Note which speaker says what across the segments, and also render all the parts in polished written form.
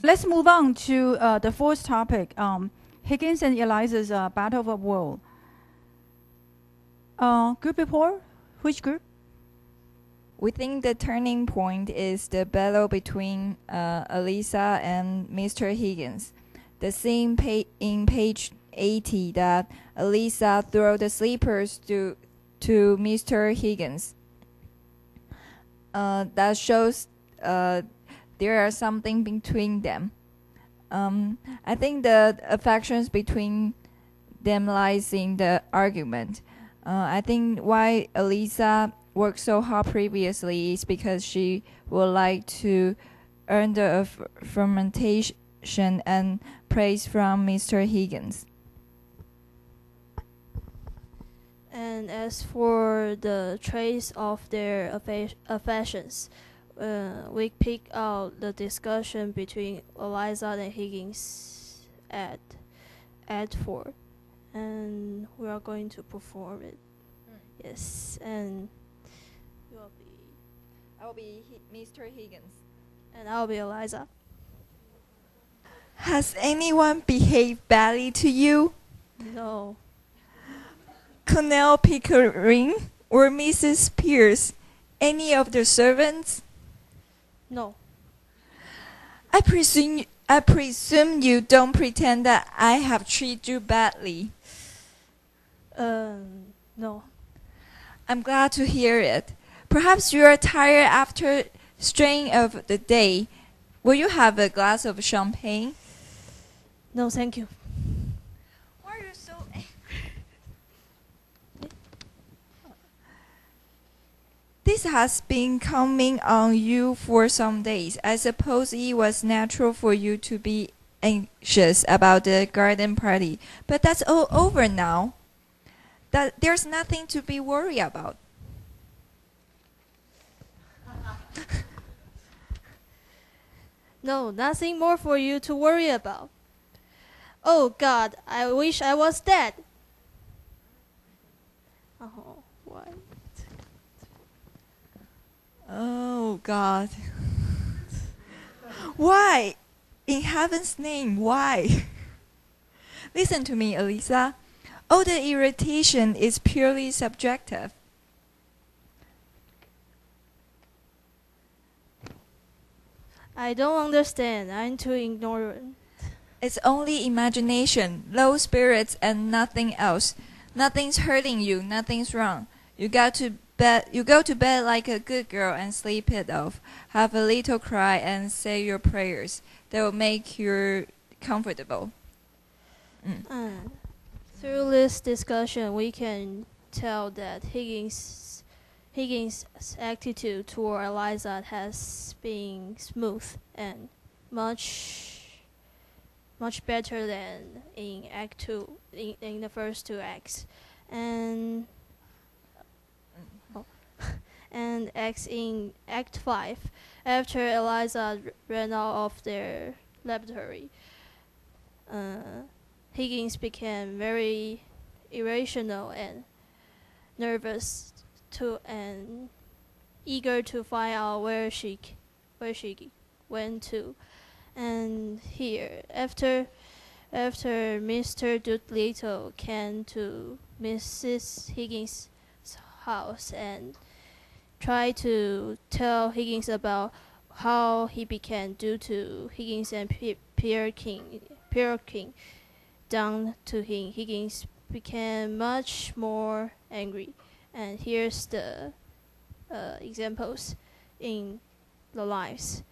Speaker 1: let's move on to the fourth topic, Higgins and Eliza's battle of the world. Group report? Which group?
Speaker 2: We think the turning point is the battle between Eliza and Mr. Higgins. The scene in page 80 that Eliza threw the slippers to Mr. Higgins. That shows there are something between them. I think the affections between them lies in the argument. I think why Eliza worked so hard previously is because she would like to earn the affirmation and praise from Mr. Higgins.
Speaker 3: And as for the traits of their affections, we pick out the discussion between Eliza and Higgins at 4, and we are going to perform it. Yes, and
Speaker 2: I'll be Mr. Higgins.
Speaker 3: And I'll be Eliza.
Speaker 2: Has anyone behaved badly to you?
Speaker 3: No.
Speaker 2: Colonel Pickering or Mrs. Pierce? Any of the servants?
Speaker 3: No.
Speaker 2: I presume you don't pretend that I have treated you badly.
Speaker 3: No.
Speaker 2: I'm glad to hear it. Perhaps you are tired after strain of the day. Will you have a glass of champagne?
Speaker 3: No, thank you.
Speaker 2: Why are you so angry? This has been coming on you for some days. I suppose it was natural for you to be anxious about the garden party, but that's all over now. There's nothing to be worried about.
Speaker 3: No, nothing more for you to worry about. Oh God, I wish I was dead. Oh, what?
Speaker 2: Oh God. Why? In heaven's name, why? Listen to me, Eliza. All the irritation is purely subjective.
Speaker 3: I don't understand. I'm too ignorant.
Speaker 2: It's only imagination, low spirits, and nothing else. Nothing's hurting you, nothing's wrong. You go to bed like a good girl and sleep it off. Have a little cry and say your prayers. That will make you comfortable.
Speaker 3: Through this discussion, we can tell that Higgins' attitude toward Eliza has been smooth and much better than in Act 2, in the first 2 acts, and acts in Act 5, after Eliza ran out of their laboratory. Higgins became very irrational and nervous and eager to find out where she went to. And here, after Mr. Doolittle came to Mrs. Higgins' house and tried to tell Higgins about how he became due to Higgins and Pierre King done to him, Higgins became much more angry. And here's the examples in the lives.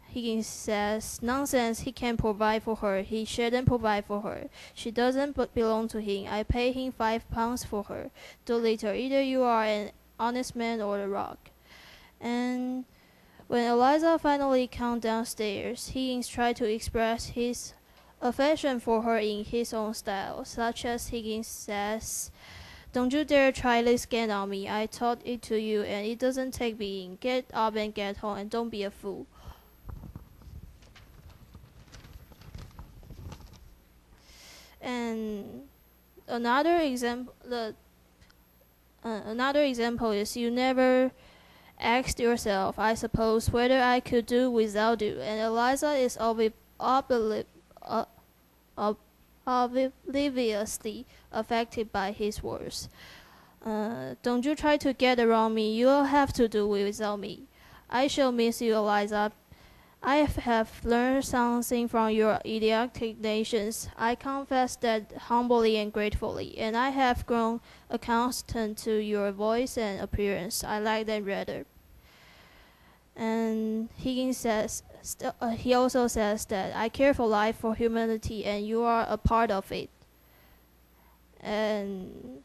Speaker 3: Higgins says, "Nonsense, he can't provide for her. He shouldn't provide for her. She doesn't belong to him. I pay him £5 for her. Doolittle, either you are an honest man or a rock." And when Eliza finally came downstairs, Higgins tried to express his affection for her in his own style, such as Higgins says, "Don't you dare try this game on me. I taught it to you, and it doesn't take being. Get up and get home, and don't be a fool." And another example is you never asked yourself, I suppose, whether I could do without you. And Eliza is obliviously affected by his words. Don't you try to get around me. You'll have to do without me. I shall miss you, Eliza. I have learned something from your idiotic nations. I confess that humbly and gratefully, and I have grown accustomed to your voice and appearance. I like them rather. And Higgins says, he also says that I care for life, for humanity, and you are a part of it. And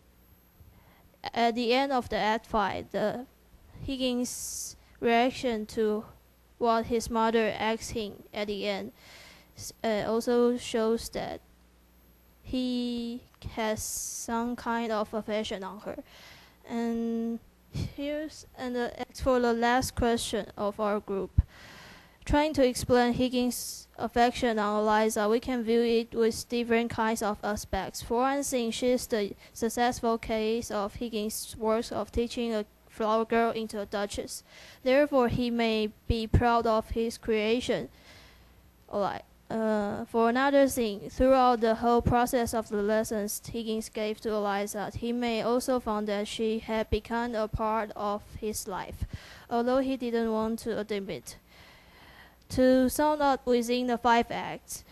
Speaker 3: at the end of the Act 5, the Higgins' reaction to what his mother asked him at the end also shows that he has some kind of affection on her. And for the last question of our group, trying to explain Higgins' affection on Eliza, we can view it with different kinds of aspects. For one thing, she is the successful case of Higgins' work of teaching a flower girl into a duchess. Therefore, he may be proud of his creation. For another thing, throughout the whole process of the lessons Higgins gave to Eliza, he may also found that she had become a part of his life, although he didn't want to admit it. To sum up within the 5 acts,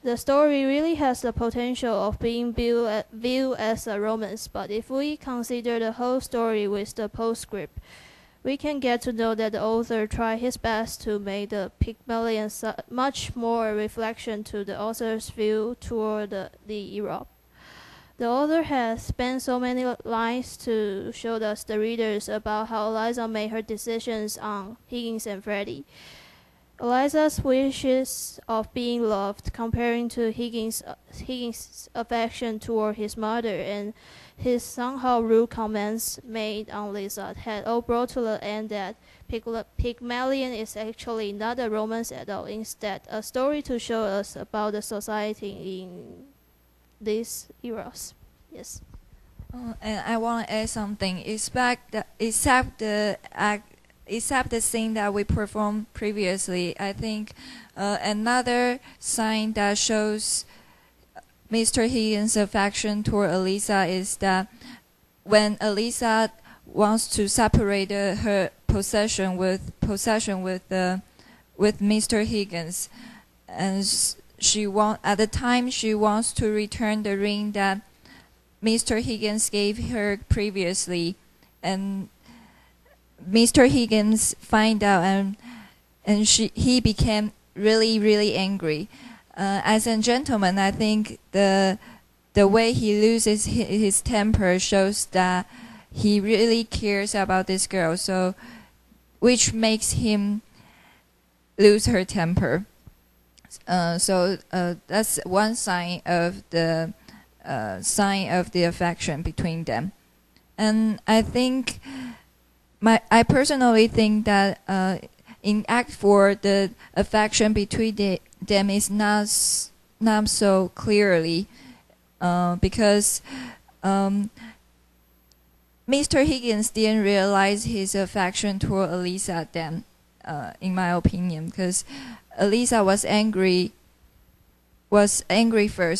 Speaker 3: the story really has the potential of being viewed as a romance, but if we consider the whole story with the postscript, we can get to know that the author tried his best to make the Pygmalion much more a reflection to the author's view toward the Europe. The author has spent so many lines to show us, the readers, about how Eliza made her decisions on Higgins and Freddie. Eliza's wishes of being loved, comparing to Higgins' affection toward his mother, and his somehow rude comments made on Lisa, had all brought to the end that Pygmalion is actually not a romance at all, instead a story to show us about the society in these eras. Yes.
Speaker 2: And I want to add something. Except the scene that we performed previously, I think another sign that shows Mr. Higgins' affection toward Eliza is that when Eliza wants to separate her possession with Mr. Higgins, and at the time she wants to return the ring that Mr. Higgins gave her previously, and Mr. Higgins find out, and he became really angry. As a gentleman, I think the way he loses his temper shows that he really cares about this girl, so which makes him lose her temper. So that's one sign of the affection between them, and I think. I personally think that in Act 4, the affection between them is not so clearly because Mr. Higgins didn't realize his affection toward Eliza then, in my opinion, because Eliza was angry first,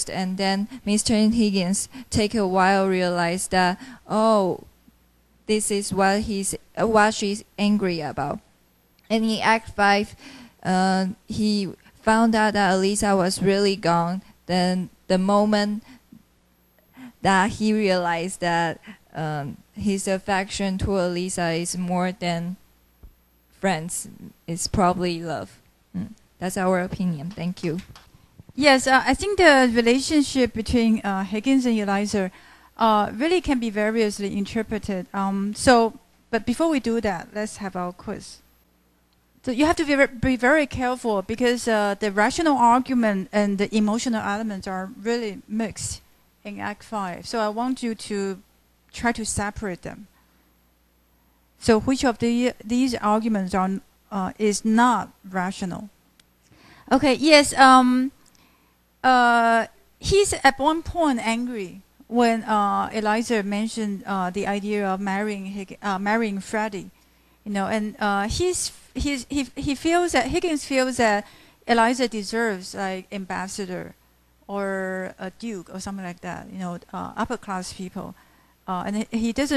Speaker 2: and then Mr. Higgins take a while realized that, oh, this is what she's angry about. And in Act 5, he found out that Eliza was really gone. Then the moment that he realized that his affection to Eliza is more than friends, it's probably love. That's our opinion. Thank you.
Speaker 1: Yes, I think the relationship between Higgins and Eliza really can be variously interpreted. But before we do that, let's have our quiz. So you have to be very careful because the rational argument and the emotional elements are really mixed in Act 5. So I want you to try to separate them. So which of these arguments is not rational? Okay, yes. He's at one point angry when Eliza mentioned the idea of marrying Freddie, and he feels that Higgins feels that Eliza deserves like ambassador or a duke or something like that, upper class people. And he does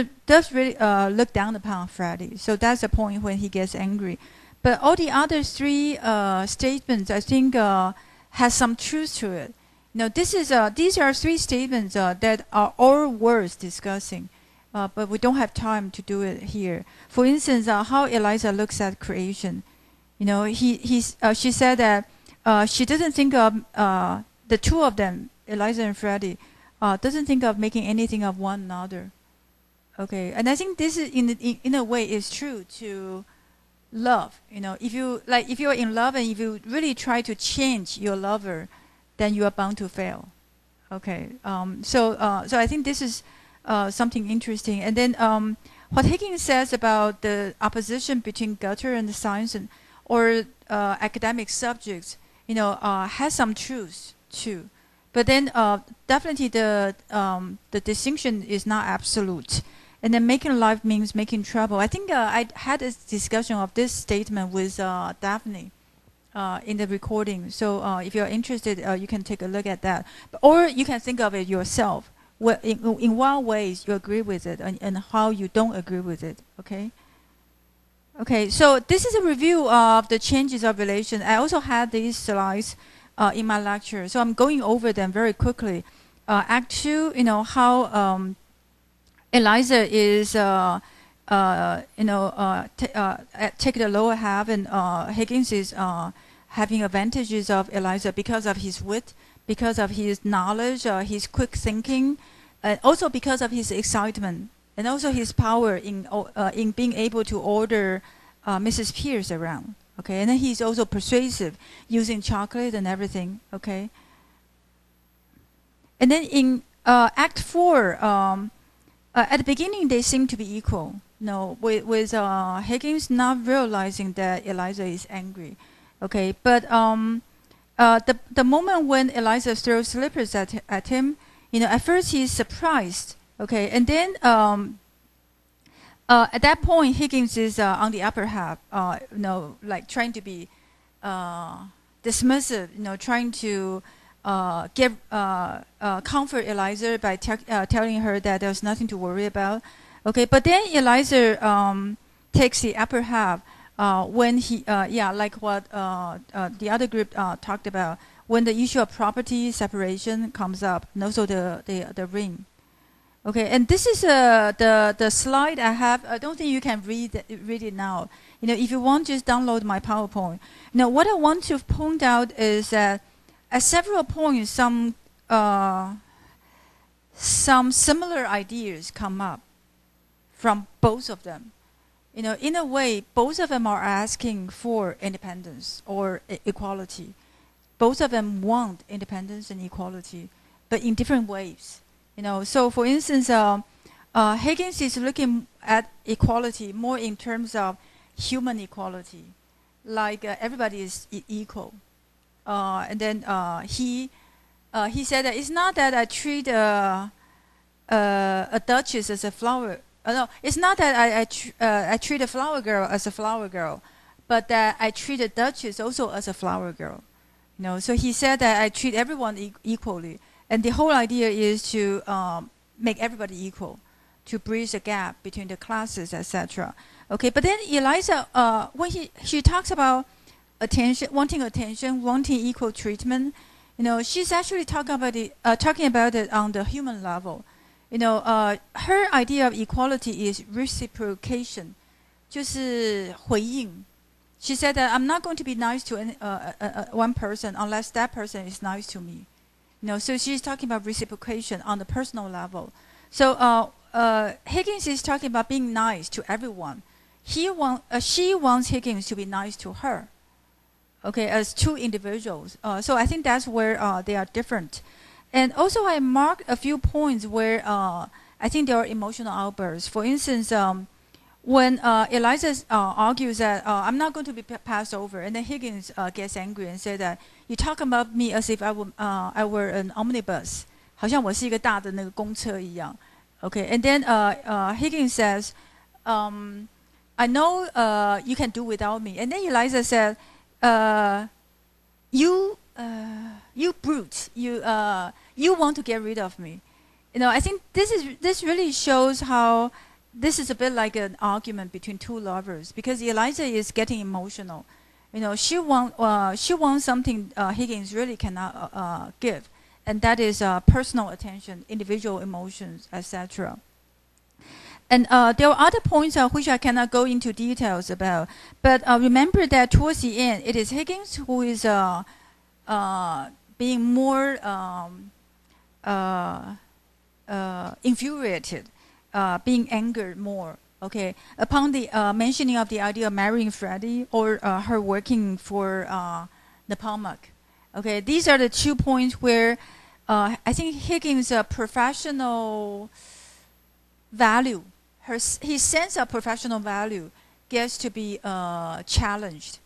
Speaker 1: really look down upon Freddie. So that's the point when he gets angry. But all the other three statements, I think, has some truth to it. These are three statements that are all worth discussing, but we don't have time to do it here. For instance, how Eliza looks at creation. She said that she doesn't think of the two of them, Eliza and Freddie, doesn't think of making anything of one another. Okay, and I think this is in a way is true to love. If you're in love and if you really try to change your lover, then you are bound to fail. Okay, so I think this is something interesting. And then what Higgins says about the opposition between gutter and science or academic subjects, has some truth too. But then definitely the distinction is not absolute. And then making life means making trouble. I think I had a discussion of this statement with Daphne in the recording. So if you're interested, you can take a look at that. Or you can think of it yourself. In what ways you agree with it and how you don't agree with it. Okay? Okay, so this is a review of the changes of relation. I also had these slides in my lecture. So I'm going over them very quickly. Act 2, how Eliza is, take the lower half, and Higgins is having advantages of Eliza because of his wit, because of his knowledge, his quick thinking, also because of his excitement, and also his power in being able to order Mrs. Pierce around. Okay, and then he's also persuasive, using chocolate and everything. Okay, and then in Act 4. At the beginning, they seem to be equal. With Higgins not realizing that Eliza is angry. Okay, but the moment when Eliza throws slippers at him, at first he's surprised. Okay, and then at that point, Higgins is on the upper half. Like trying to be dismissive. Trying to comfort Eliza by telling her that there's nothing to worry about. Okay, but then Eliza takes the upper half when he, like what the other group talked about, when the issue of property separation comes up, and also the ring. Okay, and this is the slide I have. I don't think you can read it now. If you want, just download my PowerPoint. What I want to point out is that at several points, some similar ideas come up from both of them. In a way, both of them are asking for independence or equality. Both of them want independence and equality, but in different ways. So for instance, Higgins is looking at equality more in terms of human equality, like everybody is equal. And then he said that it's not that I treat a duchess as a flower. No, it's not that I treat a flower girl as a flower girl, but that I treat a duchess also as a flower girl. So he said that I treat everyone equally, and the whole idea is to make everybody equal, to bridge the gap between the classes, etc. Okay, but then Eliza, when she talks about wanting attention, wanting equal treatment, she's actually talking about it on the human level. Her idea of equality is reciprocation, 就是回应. She said that I'm not going to be nice to one person unless that person is nice to me. So she's talking about reciprocation on the personal level. So Higgins is talking about being nice to everyone. She wants Higgins to be nice to her. Okay, as two individuals. So I think that's where they are different. And also I marked a few points where I think there are emotional outbursts. For instance, when Eliza argues that I'm not going to be passed over, and then Higgins gets angry and said that you talk about me as if I were an omnibus, 好像我是一个大的那个公车一样. Okay, and then Higgins says, I know you can do without me. And then Eliza said, you brute, you want to get rid of me. I think this really shows how this is a bit like an argument between two lovers, because Eliza is getting emotional. She wants something Higgins really cannot give, and that is personal attention, individual emotions, etc. And there are other points which I cannot go into details about, but remember that towards the end, it is Higgins who is being more infuriated, being angered more. Okay, upon the mentioning of the idea of marrying Freddie or her working for Nepomuk. Okay, these are the 2 points where I think Higgins' professional value, his sense of professional value, gets to be challenged.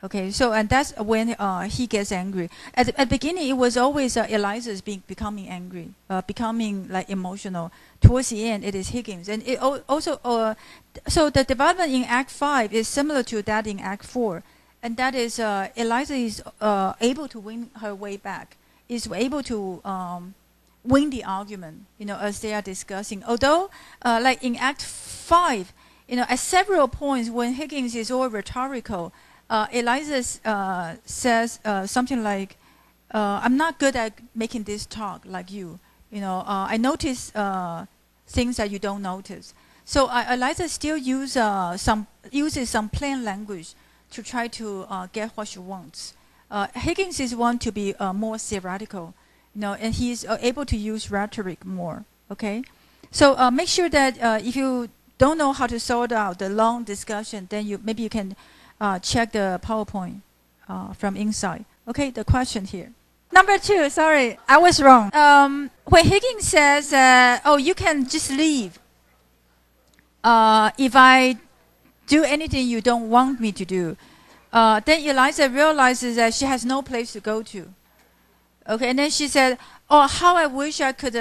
Speaker 1: Okay, so and that's when he gets angry. At the beginning, it was always Eliza's becoming angry, becoming like emotional. Towards the end, it is Higgins, and it also so the development in Act 5 is similar to that in Act 4, and that is Eliza is able to win her way back, is able to win the argument, as they are discussing. Although, like in Act 5, at several points when Higgins is all rhetorical. Eliza says something like, "I'm not good at making this talk like you. I notice things that you don't notice." So Eliza still uses some plain language to try to get what she wants. Higgins is one to be more theoretical, and he's able to use rhetoric more. Okay, so make sure that if you don't know how to sort out the long discussion, then maybe you can. Check the PowerPoint from inside. Okay, the question here. Number 2, sorry, I was wrong. When Higgins says, "Oh, you can just leave if I do anything you don't want me to do," then Eliza realizes that she has no place to go to. Okay, and then she said, "Oh, how I wish I could.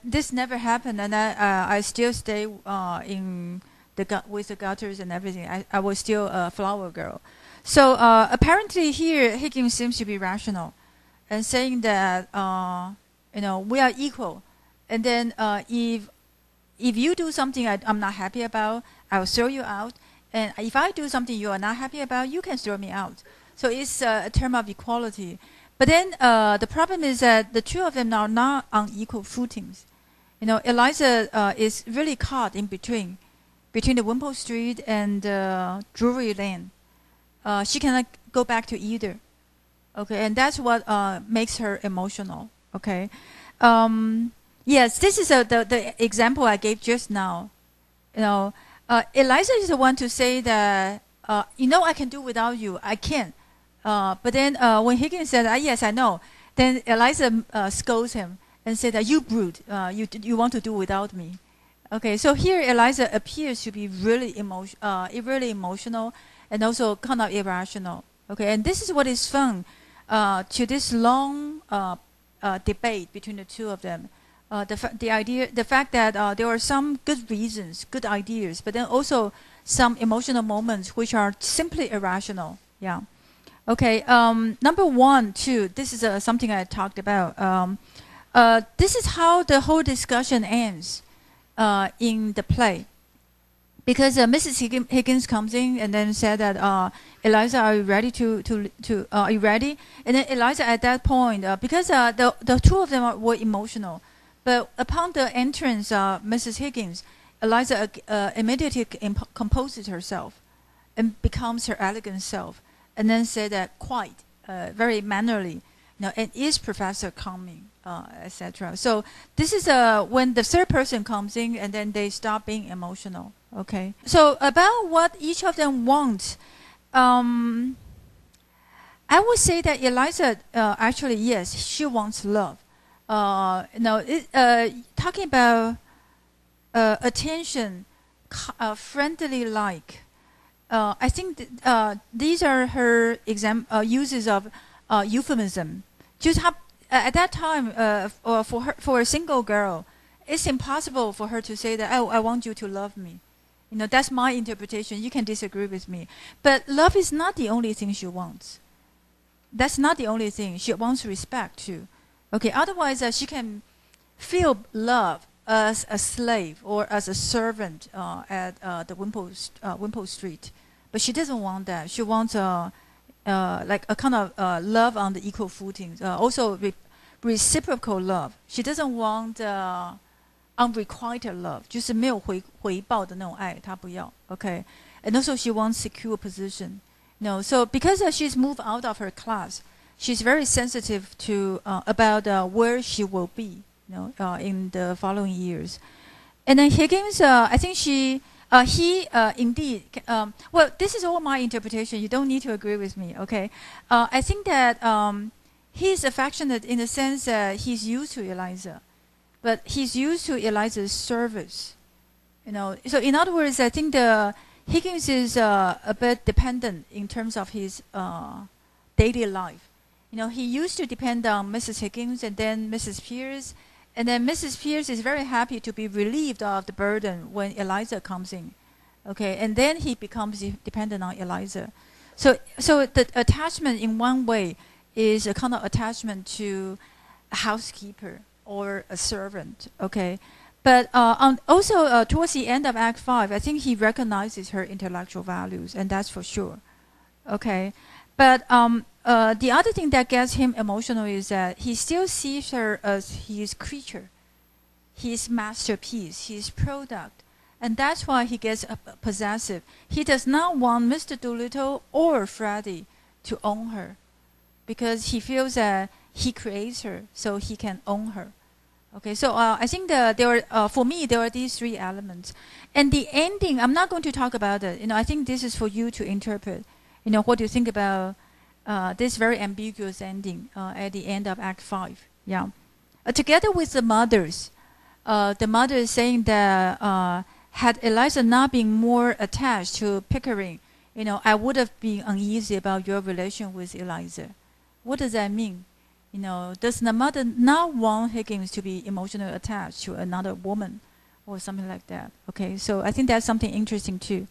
Speaker 1: This never happened, and I still stay in." With the gutters and everything, I was still a flower girl. So apparently here Higgins seems to be rational, and saying that we are equal, and then if you do something I'm not happy about, I'll throw you out, and if I do something you are not happy about, you can throw me out. So it's a term of equality. But then the problem is that the two of them are not on equal footings. Eliza is really caught in between the Wimpole Street and Drury Lane. She cannot go back to either. Okay, and that's what makes her emotional. Okay, yes, this is the example I gave just now. Eliza is the one to say that I can do without you. I can. But then when Higgins said, "Yes, I know," then Eliza scolds him and said that you brute, you want to do without me. Okay, so here Eliza appears to be really emotional and also kind of irrational. Okay, and this is what is fun to this long debate between the two of them. The fact that there are some good reasons, good ideas, but then also some emotional moments which are simply irrational. Yeah. Okay. Number 1, 2. This is something I talked about. This is how the whole discussion ends. In the play, because Mrs. Higgins comes in and then said that Eliza, are you ready are you ready? And then Eliza at that point, because the two of them were emotional, but upon the entrance of Mrs. Higgins, Eliza immediately composes herself and becomes her elegant self, and then said that quite very mannerly, and is Professor coming? Etc. So this is when the third person comes in, and then they stop being emotional. Okay. So about what each of them wants, I would say that Eliza actually, yes, she wants love. Talking about attention, friendly like. I think these are her uses of euphemism. Just at that time, for a single girl, it's impossible for her to say that, "Oh, I want you to love me." That's my interpretation. You can disagree with me, but love is not the only thing she wants. that's not the only thing. She wants respect too. Okay, otherwise she can feel love as a slave or as a servant at the Wimpole Street. But she doesn't want that. She wants like a kind of love on the equal footing. Also reciprocal love. She doesn't want unrequited love. 就是没有回报的那种爱，她不要。Okay, and also she wants secure position. So because she's moved out of her class, she's very sensitive to about where she will be, in the following years. And then Higgins, I think he indeed. Well, this is all my interpretation. You don't need to agree with me, okay? I think that he's affectionate in the sense that he's used to Eliza, but he's used to Eliza's service. So in other words, I think Higgins is a bit dependent in terms of his daily life. He used to depend on Mrs. Higgins and then Mrs. Pierce, and then Mrs. Pierce is very happy to be relieved of the burden when Eliza comes in. Okay, and then he becomes dependent on Eliza. So the attachment in one way is a kind of attachment to a housekeeper or a servant. Okay. But also towards the end of Act 5, I think he recognizes her intellectual values, and that's for sure. Okay, but the other thing that gets him emotional is that he still sees her as his creature, his masterpiece, his product, and that's why he gets possessive. He does not want Mr. Doolittle or Freddie to own her, because he feels that he creates her, so he can own her. Okay, so I think for me, there are these three elements. And the ending, I'm not going to talk about it. I think this is for you to interpret. What do you think about this very ambiguous ending at the end of Act 5? Yeah. Together with the mothers saying that had Eliza not been more attached to Pickering, I would have been uneasy about your relation with Eliza. What does that mean? Does the mother not want Higgins to be emotionally attached to another woman or something like that? Okay, so I think that's something interesting too.